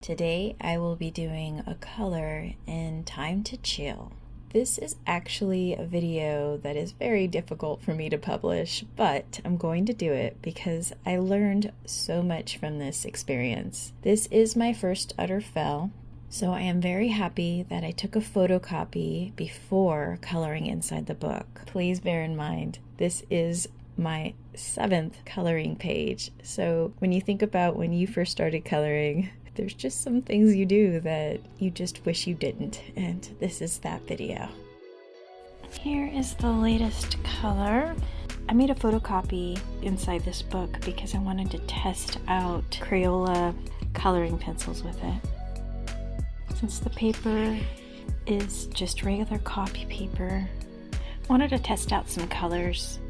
Today I will be doing a color in Time to Chill. This is actually a video that is very difficult for me to publish, but I'm going to do it because I learned so much from this experience. This is my first utter fail, so I am very happy that I took a photocopy before coloring inside the book. Please bear in mind, this is my 7th coloring page, so when you think about when you first started coloring, there's just some things you do that you just wish you didn't, and this is that video. Here is the latest color. I made a photocopy inside this book because I wanted to test out Crayola coloring pencils with it. Since the paper is just regular copy paper, I wanted to test out some colors.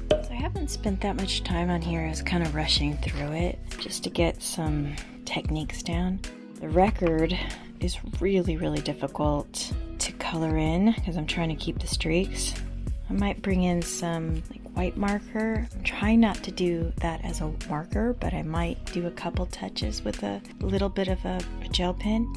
So I haven't spent that much time on here. I was kind of rushing through it just to get some techniques down. The record is really difficult to color in because I'm trying to keep the streaks. I might bring in some white marker. I'm trying not to do that as a marker, but I might do a couple touches with a little bit of a gel pen.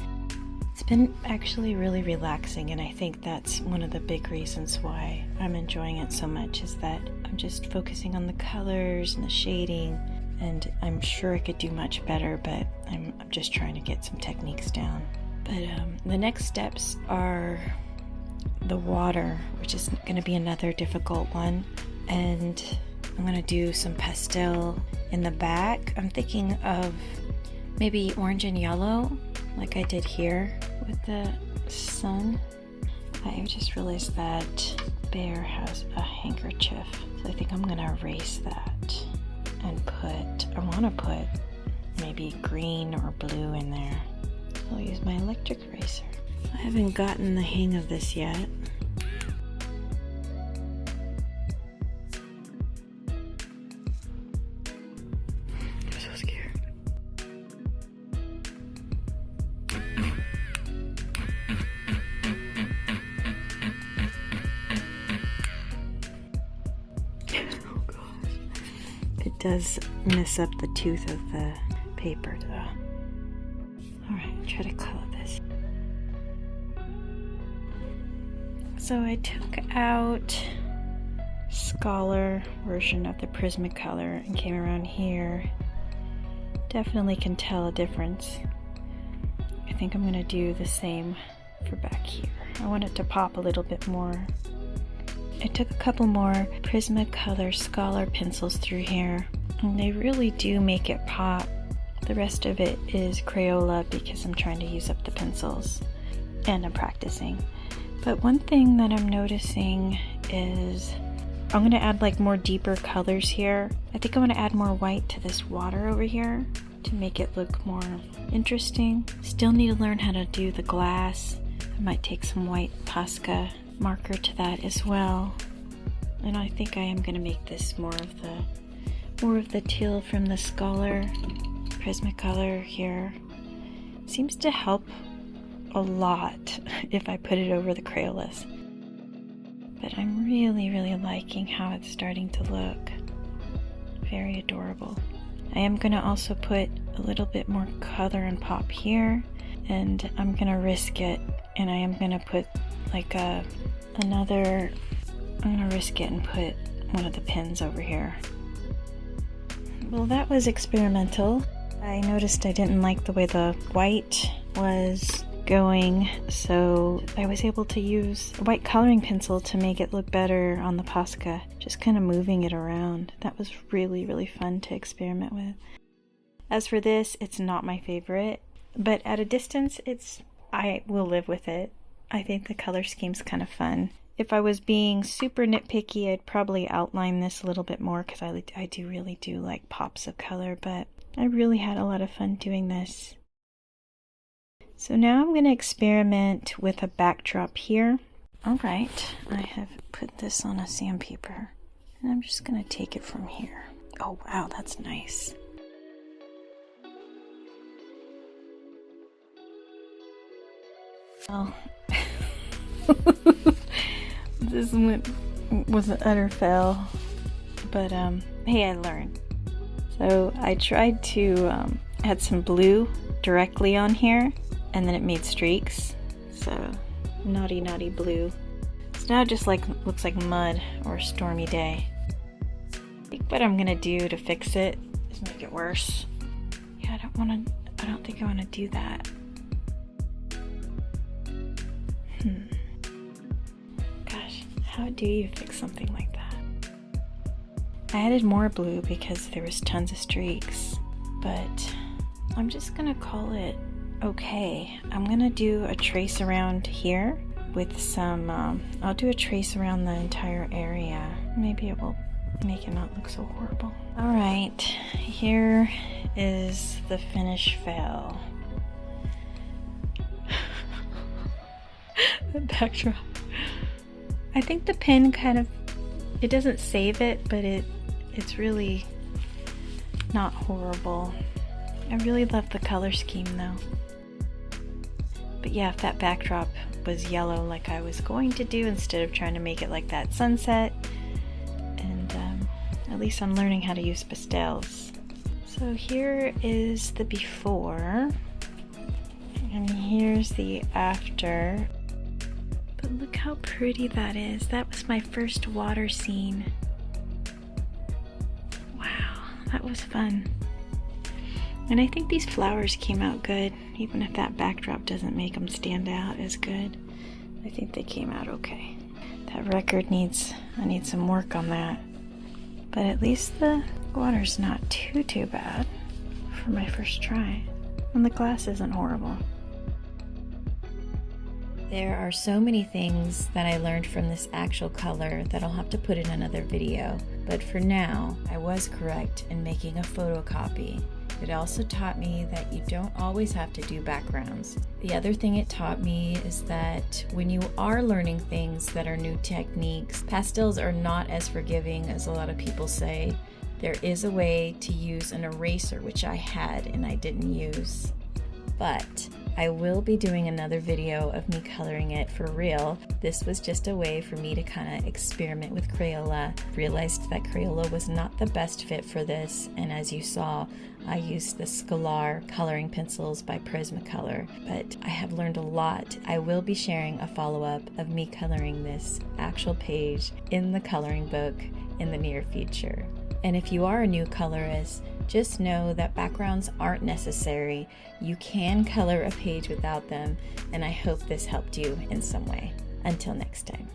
It's been actually really relaxing, and I think that's one of the big reasons why I'm enjoying it so much, is that I'm just focusing on the colors and the shading, and I'm sure I could do much better, but I'm just trying to get some techniques down. But the next steps are the water, which is going to be another difficult one, and I'm going to do some pastel in the back. I'm thinking of maybe orange and yellow, like I did here with the sun. I just realized that Bear has a handkerchief, so I think I'm going to erase that and I want to put maybe green or blue in there. I'll use my electric eraser. I haven't gotten the hang of this yet. I'm so scared. Oh gosh. It does mess up the tooth of the paper though. Alright, try to color this. So I took out Scholar version of the Prisma Color and came around here. Definitely can tell a difference. I think I'm going to do the same for back here. I want it to pop a little bit more. I took a couple more Prisma Color Scholar pencils through here, and they really do make it pop. The rest of it is Crayola because I'm trying to use up the pencils and I'm practicing. But one thing that I'm noticing is I'm going to add more deeper colors here. I think I'm going to add more white to this water over here to make it look more interesting. Still need to learn how to do the glass. I might take some white Posca marker to that as well. And I think I am going to make this more of the teal from the Scholar Prisma Color here. Seems to help a lot if I put it over the Crayolas. But I'm really liking how it's starting to look. Very adorable. I am going to also put a little bit more color and pop here, and I'm going to risk it, and I am going to put I'm going to risk it and put one of the pins over here. Well, that was experimental. I noticed I didn't like the way the white was going, so I was able to use a white coloring pencil to make it look better on the Posca, just kind of moving it around. That was really fun to experiment with. As for this, it's not my favorite, but at a distance, I will live with it. I think the color scheme's kind of fun. If I was being super nitpicky, I'd probably outline this a little bit more because I do really like pops of color, but I really had a lot of fun doing this. So now I'm going to experiment with a backdrop here. Alright, I have put this on a sandpaper, and I'm just going to take it from here. Oh wow, that's nice. Oh. This one was an utter fail, but hey, I learned. So I tried to add some blue directly on here, and then it made streaks. So naughty blue. So now it just looks like mud or a stormy day. I think what I'm gonna do to fix it is make it worse. Yeah, I don't think I wanna do that. Gosh, how do you fix something like that? I added more blue because there was tons of streaks, but I'm just gonna call it okay. I'm gonna do a trace around here with some, I'll do a trace around the entire area. Maybe it will make it not look so horrible. All right, here is the finish fail. The backdrop. I think the pen kind of, it doesn't save it, but it's really not horrible. I really love the color scheme though. But yeah, if that backdrop was yellow like I was going to do instead of trying to make it like that sunset, and at least I'm learning how to use pastels. So here is the before, and here's the after. But look how pretty that is. That was my first water scene. Wow, that was fun. And I think these flowers came out good, even if that backdrop doesn't make them stand out as good. I think they came out okay. That record I need some work on that. But at least the water's not too bad for my first try. And the glass isn't horrible. There are so many things that I learned from this actual color that I'll have to put in another video. But for now, I was correct in making a photocopy. It also taught me that you don't always have to do backgrounds. The other thing it taught me is that when you are learning things that are new techniques, pastels are not as forgiving as a lot of people say. There is a way to use an eraser, which I had and I didn't use. But I will be doing another video of me coloring it for real. This was just a way for me to kind of experiment with Crayola. Realized that Crayola was not the best fit for this, and as you saw, I used the Scholar coloring pencils by Prisma Color, but I have learned a lot. I will be sharing a follow-up of me coloring this actual page in the coloring book in the near future. And if you are a new colorist, just know that backgrounds aren't necessary. You can color a page without them, and I hope this helped you in some way. Until next time.